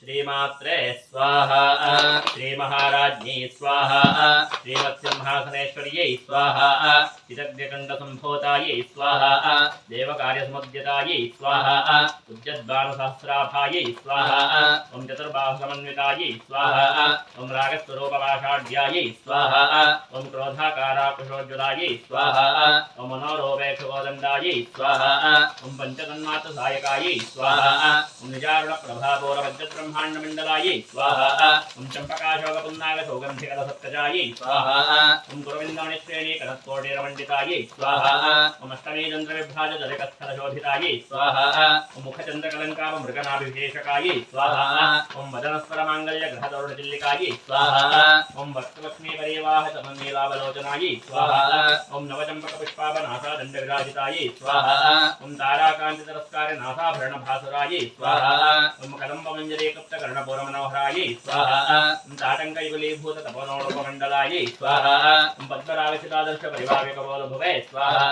श्रीमात्रे स्वाहा श्रीमहाराज्ञी स्वाहा श्रीमत्सिंहासनेश्वर्यै स्वाहा चिदग्निकण्डसम्भूतायै स्वाहा देवकार्यसमुद्यतायै स्वाहा उज्जद्भानुसहस्राभायै स्वाहा ॐ चतुर्बाहुसमन्वितायै स्वाहा ॐ रागस्वरूपपाषाढ्यायै स्वाहा ॐ क्रोधाकाराकुशोज्ज्वलायै स्वाहा ॐ मनोरोपेक्षगोदण्डायै स्वाहा ॐ पञ्चतन्मात्रसायकायै स्वाहा ॐ निजारुणप्रभापूरपञ्चब्रह्माण्डमण्डलायै स्वाहा ॐ चम्पकाशोकपुन्नागसौगन्धिकलसत्कजायै स्वाहा ॐ गुरुविन्दमणिश्रेणीकरत्कोटीरमण्डितायै स्वाहा ॐ अष्टमीचन्द्रविभ्राजदलिकस्थलशोभितायै स्वाहा ॐ मुखचन्द्रकलङ्कामृगनाभिषेशकायै स्वाहा ॐ वदनस्वरमाङ्गल्यग्रहदौढचिल्लिकायै स्वाहा ॐ भक्तलक्ष्मीपरिवाहसमन्नीलावलोचनायै स्वाहा ॐ नवचम्पकपुष्पाभनासादण्डविराजितायै स्वाहा ॐ ताराकान्तितरस्कारिनासाभरणभासुरायै स्वाहा ॐ कदम्बमञ्जरीकृप्तकर्णपूरमनोहरायै स्वाहा ॐ ताटङ्कयुगलीभूततपोनोडुपमण्डलायै स्वाहा ॐ पद्मरागसितादर्शपरिभाव्यकपोलभुवे स्वाहा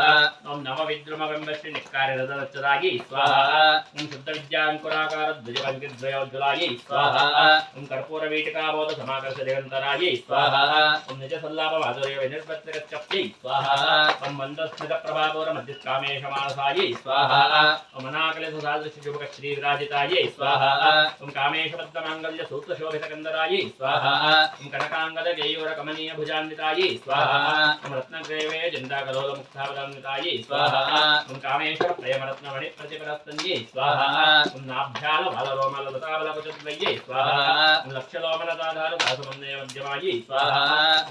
ॐ नवविद्रुमबिम्बश्रीनिक्कार्यरदनच्चदायै स्वाहा ॐ शुद्धविद्याङ्कुराकारद्विजपङ्क्तिद्वयोज्ज्वलायै स्वाहा ॐ कर्पूरवीटिकाबोधसमाकर्षदिगन्तरायै स्वाहा ॐ निजसल्लापमाधुर्यविनिर्वृत्तगच्छप्त्यै स्वाहा ॐ मन्दस्मितप्रभापूरमध्यकामेशमानसायै स्वाहा ॐ अनाकलिसुधादृश्यजुभकश्रीविराजितायै स्वाहा ॐ कामेशबद्धमाङ्गल्यसूत्रशोभितकन्दरायै स्वाहा ॐ कनकाङ्गदगेयूरकमनीयभुजान्वितायै स्वाहा ॐ रत्नग्रेवे जन्दाकलोलमुक्तावदान्वितायै स्वाहा ॐ कामेश्वरप्रेमरत्नमणिप्रतिपरस्तन्यै स्वाहा ॐ नाभ्यालबालरोमललताबलकुचद्वय्यै स्वाहा ॐ लक्षलोमलताधारदासमन्वयमध्यमायै स्वाहा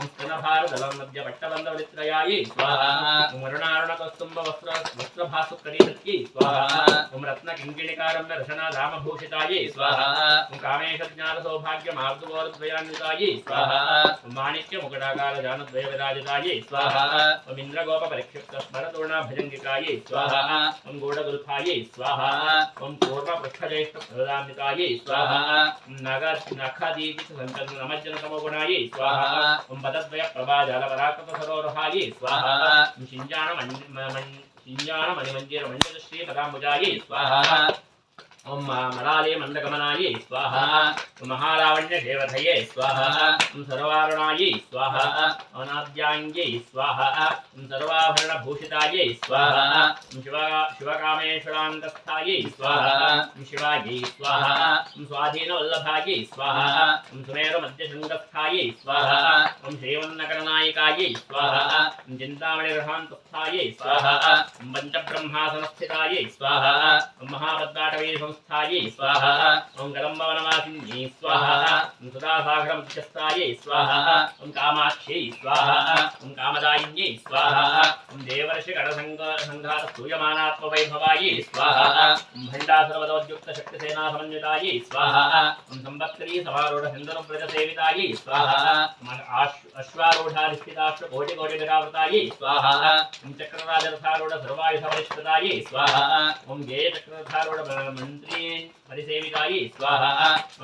ॐ स्तनभारदलमध्यपट्टबन्धवलित्रयायै स्वाहा ॐ वरुणारुणकस्तुम्बवस्त्रभासुकरीसत्यै स्वाहा ॐ रत्नकिङ्किणिकारम्यरशनाधामभूषितायै स्वाहा ॐ कामेशज्ञानसौभाग्यमार्दुगोरद्वयान्वितायै स्वाहा ॐ माणिक्यमुकुटाकारजानद्वयविराजितायै स्वाहा ॐ इन्द्रगोपपरिक्षिप्तस्मरतूर्णाभजङ्गिकायै स्वाहा ॐ गूढगुल्फायै स्वाहा ॐ पूर्वपृष्ठज्येष्ठप्रदान्वितायै स्वाहा ॐ नखदीपितसङ्कल्पनमज्जनतमोगुणायै स्वाहा ॐ पदद्वयप्रभाजालपराकृतसरोरुहायै स्वाहा ॐ शिञ्जाणमणिमञ्जिरमञ्जश्रीपदाम्बुजायै स्वाहा ॐ मलाले मन्दगमनायै स्वाहा ॐ महालावण्यदेवधये स्वाहा ॐ सर्वारुणायै स्वाहा अनाद्याङ्ग्यै स्वाहा ॐ सर्वाभरणभूषितायै स्वाहा ॐ शिवकामेश्वराङ्गस्थायै स्वाहा ॐ शिवायै स्वाहा ॐ स्वाधीनवल्लभायै स्वाहा ॐ सुमेरुमध्यशृङ्गस्थायै स्वाहा ॐ श्रीमन्नकरनायिकायै स्वाहा ॐ चिन्तामणिरहान्तस्थायै स्वाहा ॐ पञ्चब्रह्मासनस्थितायै स्वाहा ॐ महापद्माटवी स्थायै स्वाहा ॐ कदम्बवनवासिन्यै स्वाहा ॐ सुधासागरमध्यस्थायै स्वाहा ॐ कामाक्ष्यै स्वाहा ॐ कामदायिन्यै स्वाहा ॐ देवर्षिगणसङ्घातस्तूयमानात्मवैभवायै स्वाहा ॐ भण्डासुरवदोद्युक्तशक्तिसेनासमन्वितायै स्वाहा ॐ संवत्सरी समारूढसिन्धुरव्रजसेवितायै स्वाहा अश्वारूढाधिष्ठिताश्वकोटिकोटिविरावृतायै स्वाहा ॐ चक्रराजरथारूढ सर्वायुधपरिष्कृतायै स्वाहा ॐ गेयचक्ररथारूढ मंत्री परिसेवितायै स्वाहा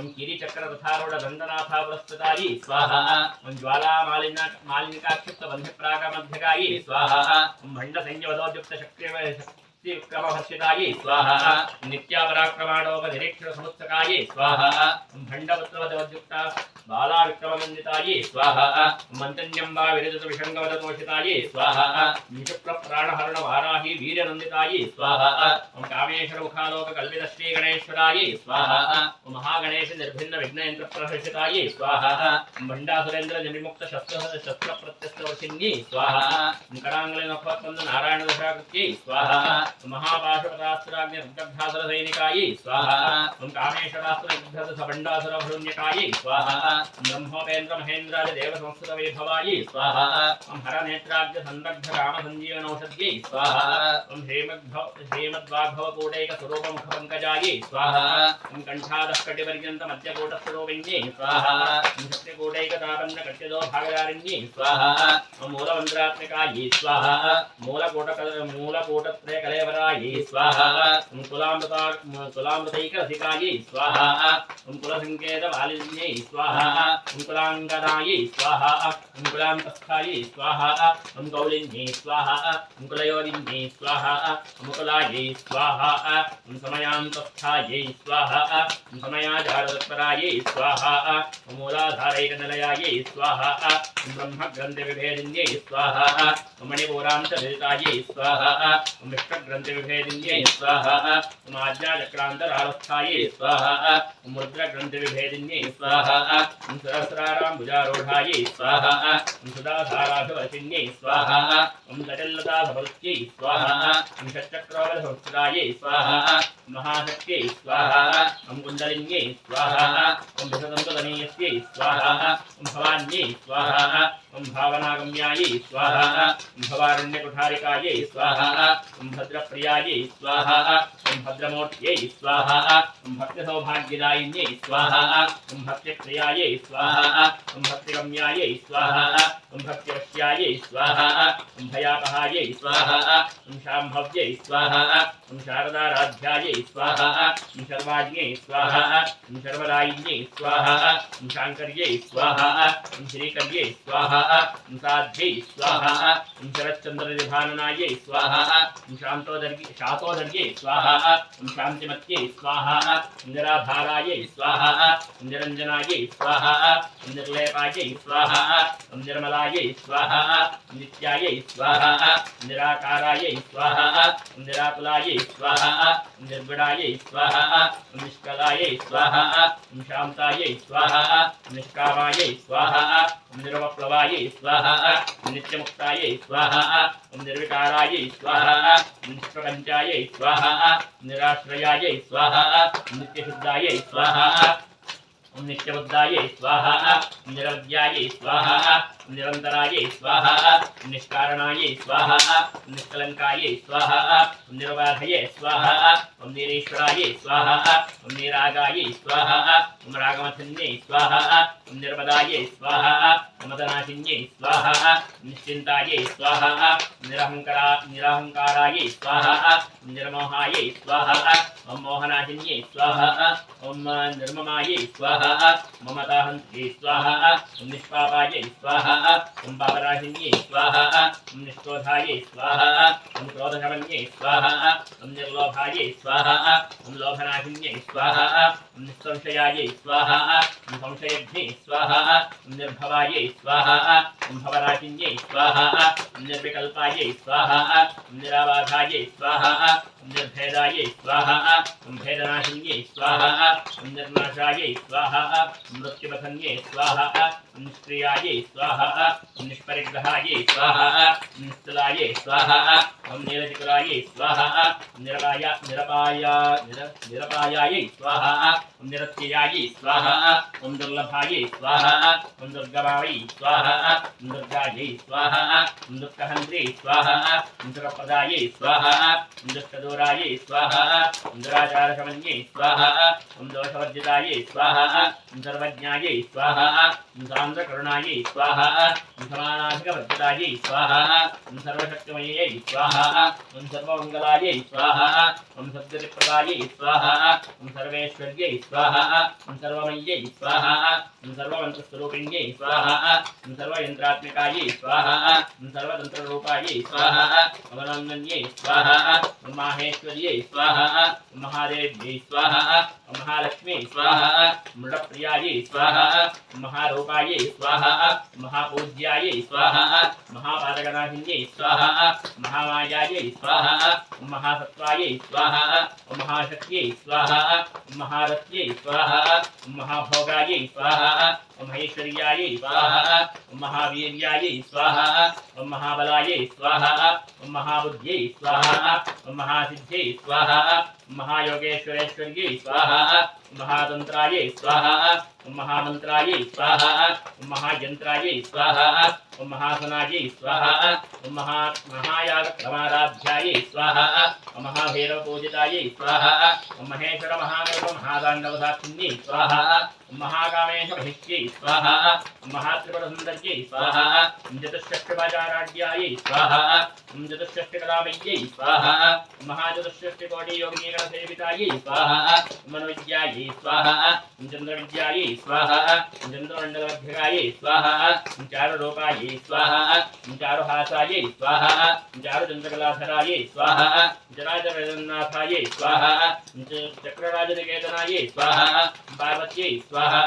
ॐ गिरिचक्ररथारूढ दण्डनाथापुरस्कृतायै स्वाहा ॐ ज्वालामालिन्यकाक्षिप्तबन्धिप्राकमध्यकायै स्वाहा ॐ भण्डसंयमदोद्युक्तशक्तिविक्रमहर्षितायै स्वाहा नित्यापराक्रमाणोपनिरीक्षणसमुत्सकायै स्वाहा ॐ भण्डपुत्रवदोद्युक्ता बालाविक्रममण्डितायै स्वाहा मन्तन्यम्बा विरजतविषङ्गवदतोषितायै स्वाहा शुक्रप्राणहरणवाराही वीर्यनन्दितायै स्वाहा ॐ कामेश्वरमुखालोककल्पितश्रीगणेश्वरायै स्वाहा ॐ महागणेशनिर्भिन्नविघ्नयन्त्रप्रहर्षितायै स्वाहा ॐ भण्डासुरेन्द्रनिर्मुक्तशस्त्रप्रत्यस्तवर्षिण्यै स्वाहा ॐ कराङ्गलिनखोत्पन्ननारायणदशाकृत्यै स्वाहा ॐ महापाशुपतास्त्राग्निरुद्धासुरसैनिकायै स्वाहा ॐ कामेश्वरास्त्रनिर्धसभण्डासुरभृण्यकायै स्वाहा ब्रह्मोपेन्द्र महेन्द्राज देव संस्कृत वैभवायै स्वाहा ॐ हरनेत्राब्जसन्दग्धकामसञ्जीवनौषध्यै स्वाहा ॐ श्रीमद्वाग्भवकूटैक स्वरूपमुखपङ्कजायै स्वाहा ॐ कण्ठादःकटिपर्यन्तमध्यकूटस्वरूपिण्यै स्वाहा ॐ शक्तिकूटैकतापन्नकट्यदो भागदारिण्यै स्वाहा ॐ मूलमन्त्रात्मिकायै स्वाहा मूलकूटत्रयकलेवरायै स्वाहा ॐ कुलामृतैकरसिकायै स्वाहा ॐ कुलसङ्केतवालिन्यै स्वाहा ॐ कुलाङ्गनायै स्वाहा ॐ कुलान्तस्थायै स्वाहा ॐ कौलिन्यै स्वाहा ॐ कुलयोनिन्यै स्वाहा मुकुलायै स्वाहा समयांतस्थायै स्वाहा समयाजातत्परायै स्वाहा मूलाधारैकनिलयायै स्वाहा ब्रह्मग्रन्थिविभेदिन्यै स्वाहा मणिपूरान्तर्हितायै स्वाहा विष्णुग्रन्थिविभेदिन्यै स्वाहा आज्ञाचक्रान्तरावस्थायै स्वाहा मुद्रग्रन्थिविभेदिन्यै स्वाहा सहस्राराम्बुजारूढायै स्वाहा सुधाधाराभिवर्तिन्यै स्वाहा जटिल्लताभवत्यै स्वाहा षट्चक्रोवधसंस्थितायै स्वाहा महाशक्त्यै स्वाहा कुण्डलिन्यै स्वाहा विषदन्ततनीयस्यै स्वाहा भवान्यै स्वाहा भावनागम्यायै स्वाहा भवारण्यकुठारिकायै स्वाहा भद्रप्रियायै स्वाहा भद्रमूर्त्यै स्वाहा भक्तिसौभाग्यदायिन्यै स्वाहा भक्तिप्रियायै स्वाहा भक्तिगम्यायै स्वाहा भक्तिवश्यायै स्वाहा भयापहायै स्वाहा शाम्भव्यै स्वाहा शारदाराध्यायै स्वाहा शर्वाज्ञै स्वाहा शर्वदायिन्यै स्वाहा शाङ्कर्यै स्वाहा श्रीकर्यै स्वाहा साध्यै स्वाहा शरच्चन्द्रनिधाननायै स्वाहा शातोदर्यै स्वाहा शान्तिमत्यै स्वाहा निराधारायै स्वाहा निरञ्जनायै स्वाहा निर्लेपायै स्वाहा निर्मलायै स्वाहा नित्यायै स्वाहा निराकारायै स्वाहा निराकुलायै स्वाहा निर्गुणायै स्वाहा निष्कलायै स्वाहा शान्तायै स्वाहा निष्कामायै स्वाहा निर्वप्लवायै स्वाहा नित्यमुक्तायै स्वाहा निर्विकारायै स्वाहा निष्प्रपञ्चायै स्वाहा निराश्रयायै स्वाहा नित्यशुद्धायै स्वाहा नित्यबुद्धायै स्वाहा निरवध्यायै स्वाहा निरन्तरायै स्वाहा निष्कारणायै स्वाहा निष्कलङ्कायै स्वाहा निर्बाधये स्वाहा निरीश्वरायै स्वाहा निरागायै स्वाहा रागमथन्यै स्वाहा निर्मदायै स्वाहा मदनाशिन्यै स्वाहा निश्चिन्तायै स्वाहा निरहङ्कारायै स्वाहा निर्मोहायै स्वाहा मोहनाशिन्यै स्वाहा निर्ममायै स्वाहा ममताहन्त्यै स्वाहा निष्पापायै स्वाहा पापराशिन्यै स्वाहा निष्क्रोधायै स्वाहा क्रोधशमन्यै स्वाहा निर्लोभायै स्वाहा लोभनाशिन्यै स्वाहा निःसंशयायै स्वाहा संशयज्ञै स्वाहा निर्भवायै स्वाहा भवराशिन्यै स्वाहा निर्विकल्पायै स्वाहा निराबाधायै स्वाहा निर्भेदायै स्वाहा भेदनाशिन्यै स्वाहा निर्नाशायै स्वाहा मृत्युपथन्यै स्वाहा निष्क्रियायै स्वाहा निष्परिग्रहायै स्वाहा निश्चलायै स्वाहा नीलतिकुलायै स्वाहा निरपायायै स्वाहा निरत्ययायै स्वाहा दुर्लभायै स्वाहा दुर्गमायै स्वाहा दुर्गायै स्वाहा दुःखहन्त्रै स्वाहा दुःखप्रदायै स्वाहा दुष्टदूरायै स्वाहा दुराचारशमन्यै स्वाहा दोषवर्जितायै स्वाहा सर्वज्ञायै स्वाहा सान्द्रकरुणायै स्वाहा समानाधिकवर्जितायै स्वाहा सर्वशक्तिमयै स्वाहा सर्वमङ्गलायै स्वाहा सद्गतिप्रदायै स्वाहा सर्वेश्वर्यै स्वाहा सर्वमय्यै स्वाहा सर्वमन्त्रस्वरूपिण्यै स्वाहा सर्वयन्त्रात्मिकायै स्वाहा सर्वतन्त्ररूपायै स्वाहा अवनन्दन्यै स्वाहा माहेश्वर्यै स्वाहा महादेव्यै स्वाहा महालक्ष्मी स्वाहा मृडप्रियायै स्वाहा महारूपायै स्वाहा महापूज्यायै स्वाहा महापादगनाशिन्यै स्वाहा महामायायै स्वाहा महासत्त्वायै स्वाहा महाशक्त्यै स्वाहा महारथ्यै स्वाहा महाभोगायै स्वाहा महेश्वर्यायै स्वाहा महावीर्यायै स्वाहा महाबलायै स्वाहा महाबुद्ध्यै स्वाहा महासिद्ध्यै स्वाहा महायोगेश्वरेश्वर्यै स्वाहा महातन्त्रायै स्वाहा महामन्त्रायै स्वाहा महायन्त्रायै स्वाहा महासनायै स्वाहा महायागक्रमाराध्यायै स्वाहा महाभैरवपूजितायै स्वाहा महेश्वरमहागर्भमहादाण्डवसाक्षिण्यै स्वाहा महाकामेशमहिष्यै स्वाहा महात्रिपुरसुन्दर्यै स्वाहा चतुष्षष्टिपाचाराढ्यायै स्वाहा चतुष्षष्टिकलामय्यै स्वाहा महाचतुष्षष्टिकोटियोगिनीगणसेवितायै स्वाहा मनुविद्यायै स्वाहा चंद्रविद्यायै स्वाहा चंद्रमंडलमध्यगायै स्वाहा चारुरूपायै स्वाहा चारुहासायै स्वाहा चारुचंद्रकलाधरायै स्वाहा जराजरनाथायै स्वाहा चक्रराजनिकेतनायै स्वाहा पार्वत्यै स्वाहा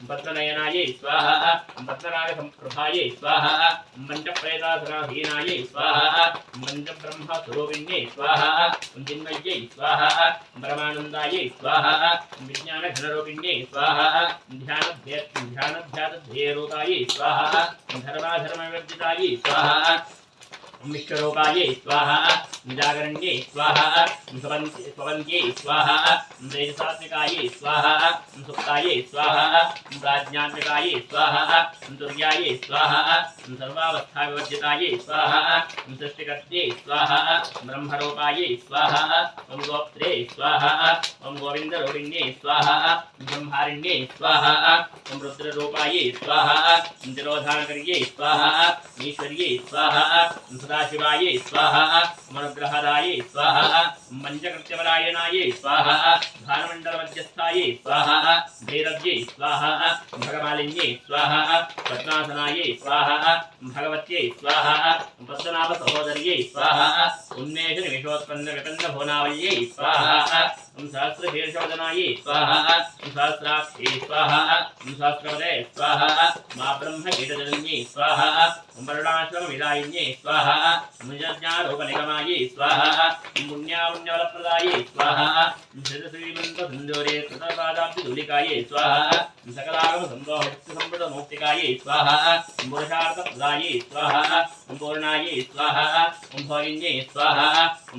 भद्रनयनायै स्वाहा भद्रनागसंप्रभायै स्वाहा मञ्चप्रेतासनाधीनायै स्वाहा मञ्चब्रह्मस्वरूपिण्यै स्वाहा चिन्मय्यै स्वाहा परमानन्दायै स्वाहा विज्ञानघनरूपिण्यै स्वाहा ध्यानध्यातध्येयरूपायै स्वाहा धर्माधर्मविवर्जितायै स्वाहा विश्वरूपायै स्वाहा जागरण्यै स्वाहा स्वपन्त्यै स्वाहा तेजसात्मिकायै स्वाहा सुप्तायै स्वाहा प्राज्ञात्मिकायै स्वाहा दुर्यायै स्वाहा सर्वावस्थाविवर्जितायै स्वाहा सृष्टिकर्त्यै स्वाहा ब्रह्मरूपायै स्वाहा ॐ गोप्त्रे स्वाहा ॐ गोविन्दरूपिण्यै स्वाहा ब्रह्मारिण्यै स्वाहा ॐ रुद्ररूपायै स्वाहा तिरोधानकर्यै स्वाहा ईश्वर्यै स्वाहा सदाशिवायै स्वाहा मनोग्रहदायै स्वाहा पञ्चकृत्यपरायणायै स्वाहा भानुमण्डलमध्यस्थायै स्वाहा भैरव्यै स्वाहा भगमालिन्यै स्वाहा पद्मासनायै स्वाहा भगवत्यै स्वाहा पद्मनाभसहोदर्यै स्वाहा उन्मेषनिमिषोत्पन्नविपन्नभुवनावल्यै स्वाहा सहस्रशीर्षवदनायै स्वाहा सहस्राक्षी स्वाहा सहस्रवदे स्वाहा मा ब्रह्मकीटजनन्यै स्वाहा वर्णाश्रमविदायिन्यै स्वाहा मुजज्ञारूपनिगमायै स्वाहा पुण्यापुण्यफलप्रदायै स्वाहा श्रीमन्तसिन्दूरे कृतपादाब्धिधूलिकायै स्वाहा सकलागमसन्दोहसम्पदमौक्तिकायै स्वाहा पुरुषार्थप्रदायै स्वाहा पूर्णायै स्वाहा भोगिन्यै स्वाहा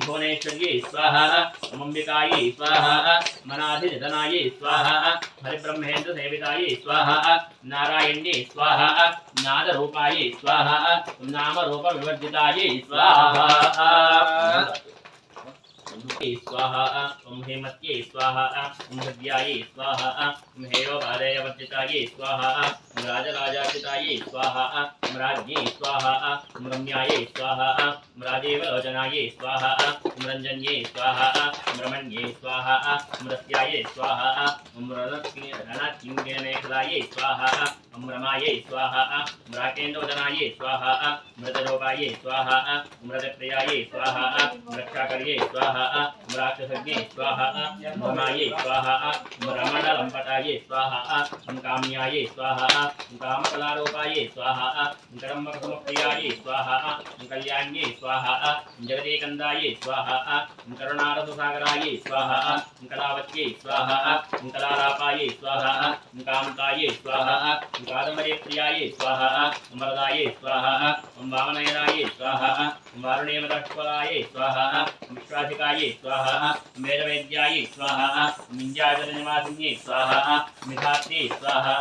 भुवनेश्वर्यै स्वाहा अम्बिकायै स्वाहा मनाधिजतनायै स्वाहा हरिब्रह्मेन्द्रसेवितायै स्वाहा नारायण्यै स्वाहा नादरूपायै स्वाहा नामरूपविवर्जितायै स्वाहा स्वाहा ॐ हेमत्यै स्वाहा ॐ हृद्यायै स्वाहा ॐ हेयोपादेयवर्जितायै स्वाहा ॐ राजराजार्चितायै स्वाहा ॐ राज्ञै स्वाहा ॐ रम्यायै स्वाहा ॐ राजीवलोचनायै स्वाहा ॐ रञ्जन्यै स्वाहा ॐ रमण्यै स्वाहा ॐ रस्यायै स्वाहा ॐ रणकिङ्गमेखलायै स्वाहा ॐ रमायै स्वाहा ॐ राकेन्द्रवदनायै स्वाहा मृतरूपायै स्वाहा मृतप्रियायै स्वाहा रक्षाकर्यै स्वाहा राक्षसज्ञे स्वाहा भमायै स्वाहा रमणलम्पटायै स्वाहा काम्यायै स्वाहा कामकलारूपायै स्वाहा कर्मकसमप्रियायै स्वाहा कल्याण्यै स्वाहा जगदेकन्दायै स्वाहा करुणारससागरायै स्वाहा कलावत्यै स्वाहा कलालापायै स्वाहा कामतायै स्वाहा कादम्बरीप्रियायै स्वाहा वरदायै स्वाहा वामनयनायै स्वाहा वारुणीमदष्फलायै स्वाहा विश्वाधिकायै स्वाहा वेदवेद्यायै स्वाहा विञ्जाचलनिवासिन्यै स्वाहा मिथात्यै स्वाहा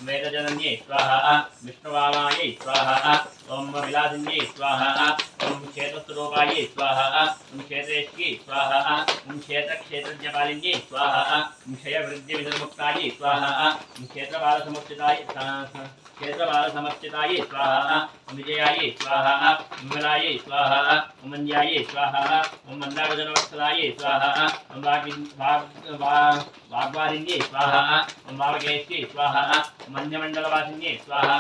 वेदजनन्यै स्वाहा विष्णुवामायै स्वाहा ॐ विलासिन्यै स्वाहा ॐ क्षेत्रस्वरूपायै स्वाहा ॐ क्षेत्रेश्यै स्वाहा ॐ क्षेत्रक्षेत्रज्ञपालिन्यै स्वाहा ॐ क्षयवृद्धिविदर्मुक्तायै स्वाहा ॐ क्षेत्रबालसमर्चितायै स्वाहा विजयायै स्वाहा विमलायै स्वाहा मन्यायै स्वाहा मन्दारजनवत्सलायै स्वाहा वाग्वादिन्यै स्वाहा वावकेश्यै स्वाहा मन्यमण्डलवासिन्यै स्वाहा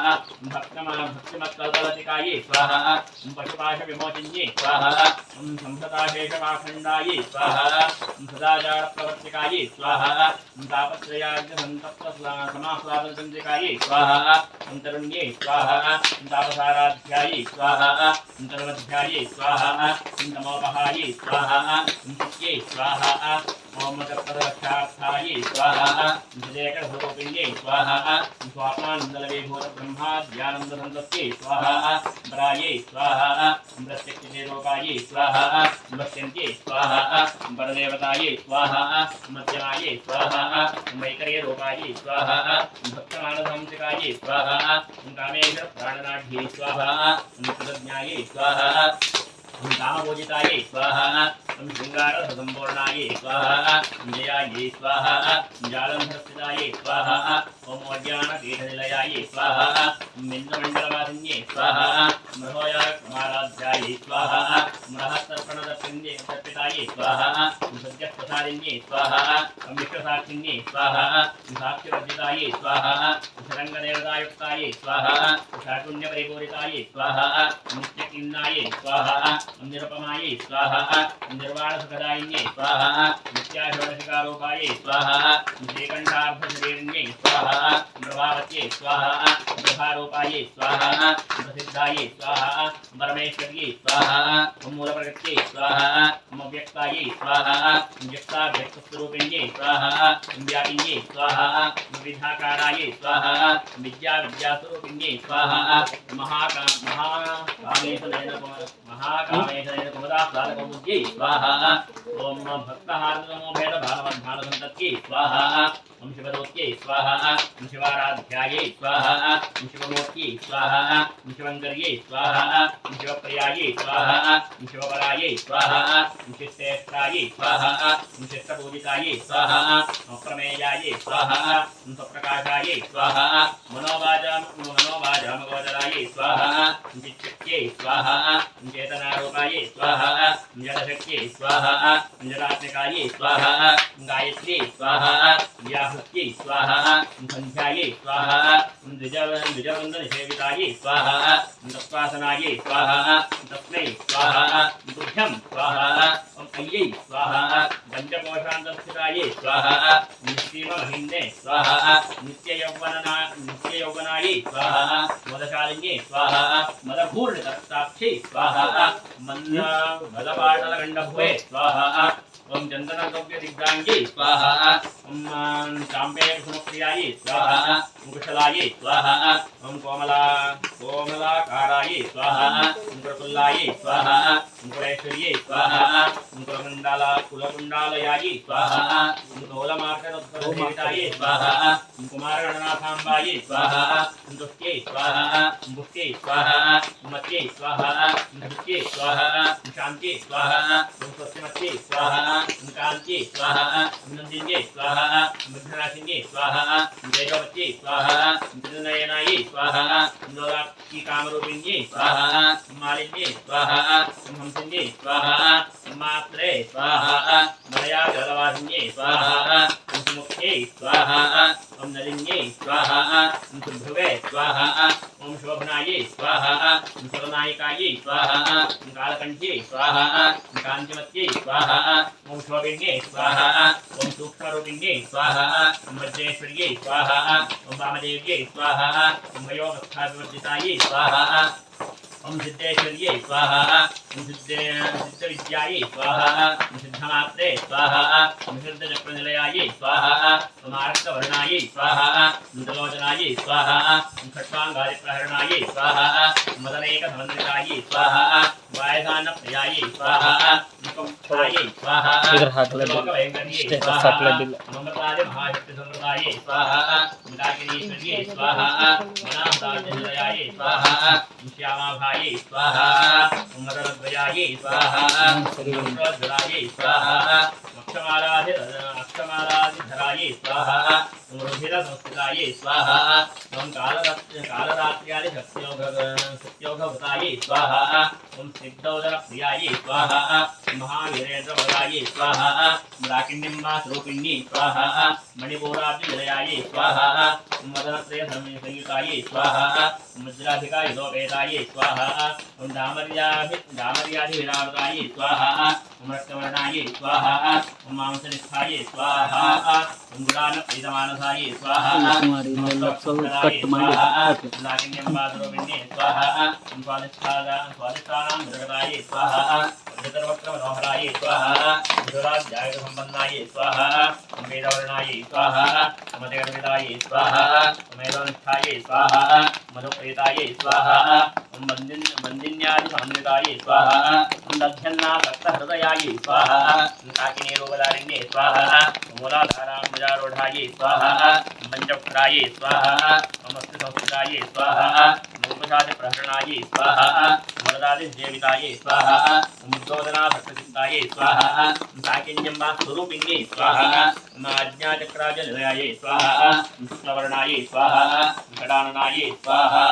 भक्तिमत्कल्पलतिकायै स्वाहा पशुपाशविमोचिन्यै स्वाहा संसदाशेषवाखण्डायै स्वाहा सदाचारप्रवर्तिकायै स्वाहा तापत्रयार्घसन्तप्तसमाह्लादचन्द्रिकायै स्वाहा तरुण्यै स्वाहा तापसाराध्यायै स्वाहा तरुमध्यायै स्वाहा तमोपहायै स्वाहा शित्यै स्वाहा ॐ तत्पदरक्षार्थायै स्वाहा जयकरस्वरूपिण्यै स्वाहा स्वात्मानन्दलवीभूतब्रह्माद्यानन्दसन्तत्यै स्वाहा परायै स्वाहा प्रत्यक्षचेतोकायै स्वाहा पश्यन्त्यै स्वाहा परदेवतायै स्वाहा मध्यमायै स्वाहा वैकर्यरूपायै स्वाहा भक्तमानसंसिकायै स्वाहा कामेश्वरप्राणनाढ्यै स्वाहा कृतज्ञायै स्वाहा कामपूजितायै स्वाहा ओम शृंगारसंपूर्णायै स्वाहा जयायै स्वाहा जालंधरस्थितायै स्वाहा ओम अज्ञानपीठनिलयायै स्वाहा मिन्दमण्डलवासिन्यै स्वाहा मृहोयामाराध्यायै स्वाहा मृहस्तर्पणदर्पिन्यै तर्पितायै स्वाहा सद्यप्रसादिन्यै स्वाहा विश्वसाक्षिन्यै स्वाहा साक्षिवर्जितायै स्वाहा शरङ्गदेवतायुक्तायै स्वाहा शाकुण्यपरिपूरितायै स्वाहा नित्यकिन्नायै स्वाहा निरुपमायै स्वाहा निर्वाणसुखदायिन्यै स्वाहा नित्याषोडशिकारूपायै स्वाहा श्रीकण्ठार्धशरीरिण्यै स्वाहा प्रभावत्यै स्वाहा प्रभारूपायै स्वाहा प्रसिद्धायै स्वाहा परमेश्वर्यै स्वाहा मूलप्रकृत्यै स्वाहा अव्यक्तायै स्वाहा व्यक्ताव्यक्तस्वरूपिण्यै स्वाहा व्यापिन्यै स्वाहा विविधाकारायै स्वाहा विद्यास्वरूपिण्यै स्वाहा महाकामेशनयन कुमदासारकौमुद्यै स्वाहा ओम भक्तहार्दनमो भेदभावद्भानसन्तत्यै स्वाहा ओम शिवदोत्यै स्वाहा ओम शिवाराध्यायै स्वाहा ओम शिवमूर्त्यै स्वाहा ओम शिवङ्कर्यै स्वाहा ओम शिवप्रियायै स्वाहा ओम शिवपरायै स्वाहा ओम शिष्टेष्ट्रायै स्वाहा ओम शिष्टपूजितायै स्वाहा ओम प्रमेयायै स्वाहा ओम स्वप्रकाशायै स्वाहा मनोवाचामगोचरायै स्वाहा ओम चित्तयै स्वाहा ओम चेतनारूपायै स्वाहा ओम जलशक्त्यै स्वाहा ओम जलात्मिकायै स्वाहा ओम गायत्र्यै स्वाहा व्याहृत्यै स्वाहा सन्ध्यायै स्वाहा द्विजवन्दनसेवितायै स्वाहा तत्वासनायै स्वाहा तस्मै स्वाहा बुद्धं स्वाहा अय्यै स्वाहा पञ्चकोशान्तस्थितायै स्वाहा निश्चीमहिन्ने स्वाहा नित्ययौवनायै स्वाहा मदशालिन्यै स्वाहा मदभूर्णतप्ताक्षै स्वाहा मन्दपाटलगण्डभुवे स्वाहा ओम चंदनद्रव्यदिग्धांगे स्वाहा ओम चांबे कुसुमप्रियायै स्वाहा ओम कुशलायै स्वाहा ओम कोमलाकारायै स्वाहा ओम प्रफुल्लायै स्वाहा ओम कुलेश्वर्यै स्वाहा ओम कुलकुण्डालयायै स्वाहा ओम कौलमार्कनोत्तरसेवितायै स्वाहा ओम कुमारगणनाथाम्बायै स्वाहा ओम तुष्ट्यै स्वाहा ओम पुष्ट्यै स्वाहा ओम मत्यै स्वाहा ओम धृत्यै स्वाहा ओम शान्त्यै स्वाहा ओम स्वस्तिमत्यै स्वाहा कांत्यै स्वाहा नंदिन्यै स्वाहा बुद्धनाशिन्यै स्वाहा तेजोवत्यै स्वाहा त्रिनयनायै स्वाहा लोलाक्षी कामरूपिण्यै स्वाहा मालिन्यै स्वाहा हंसिन्यै स्वाहा मात्रे स्वाहा मलया जलवासिन्यै स्वाहा सुमुख्यै स्वाहा ओम नलिन्यै स्वाहा सुभ्रुवे स्वाहा ओम शोभनायै स्वाहा सुरनायिकायै स्वाहा कालकण्ठ्यै स्वाहा कान्तिमत्यै स्वाहा ओम शोभिन्यै स्वाहा ओम सूक्ष्मरूपिण्यै स्वाहा ओम वज्रेश्वर्यै स्वाहा ओम वामदेव्यै स्वाहा ओम वयोवस्थाविवर्जितायै स्वाहा ओम सिद्धेश्वर्यै स्वाहा ओम सिद्धविद्यायै स्वाहा ओम सिद्धमात्रे स्वाहा ओम सिद्धचक्रनिलयायै स्वाहा ओम आर्तवर्णायै स्वाहा ओम त्रिलोचनायै स्वाहा ओम खट्वाङ्गादिप्रहरणायै स्वाहा ओम मदनेकसमन्वितायै स्वाहा वायसान्नप्रियायै स्वाहा ओम स्वाहा इधर हाथ लग स्टेटस हाथ लग ममतादि महाशक्तिसंवृतायै स्वाहा ओम डाकिनीश्वर्यै स्वाहा मनाहदादिनिलयायै स्वाहा ओम श्यामाभायै स्वाहा ओम मदनद्वयायै स्वाहा ओम रुद्रध्वरायै स्वाहा अक्षमालाधिधरायै स्वाहा ओम रुधिरसंस्थितायै स्वाहा ओम कालरात्र्यादिशक्त्योगभूतायै स्वाहा ओम स्निग्धोदरप्रियायै स्वाहा महावीरेन्द्रवरायै स्वाहा डाकिन्यम्बास्वरूपिण्यै स्वाहा मणिपूराब्जनिलयायै स्वाहा मदनत्रयसंयुतायै स्वाहा वज्राधिकायुधोपेतायै स्वाहा ओम डामर्याधिविरावतायै स्वाहा ओम रक्तवर्णायै स्वाहा ओम मांसनिष्ठायै स्वाहा ओम गुडानप्रीतमानसायै स्वाहा लाकिन्यम्बास्वरूपिण्यै स्वाहा ओम स्वादिष्ठानां मृगतायै स्वाहा धृतर्वक्रमनोहरायै स्वाहा मधुराध्यायुधसम्पन्नायै स्वाहा वेदवर्णायै स्वाहा मदगर्भितायै स्वाहा मेधोनिष्ठायै स्वाहा मधुप्रेतायै स्वाहा वन्दिन्यादिसमन्वितायै स्वाहा दध्यन्नासक्तहृदयायै स्वाहा काकिनीरूपधारिण्यै स्वाहा मूलाधाराम्बुजारूढायै स्वाहा पञ्चवक्त्रायै स्वाहा ममस्तिसंस्थितायै स्वाहा पिशाचप्रहरणायै स्वाहा वरदादिदेवितायै स्वाहा उद्बोधनाभक्तचित्तायै स्वाहा साकिन्यम्बास्वरूपिण्यै स्वाहा आज्ञाचक्राजनिलयायै स्वाहा शुक्लवर्णायै स्वाहा घटाननायै स्वाहा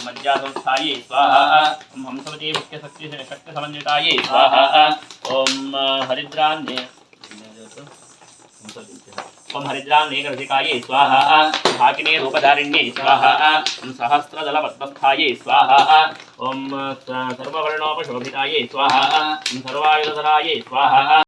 मज्जासंस्थायै स्वाहा हंसवती मुख्यशक्तिसमन्वितायै स्वाहा ॐ हरिद्रान्ये ओम हरिद्रान्नेकरसिकायै स्वाहा भाकिने रूपधारिण्यै स्वाहा सहस्रदलपद्मस्थायै स्वाहा ओम सर्ववर्णोपशोभितायै स्वाहा सर्वायुधधरायै स्वाहा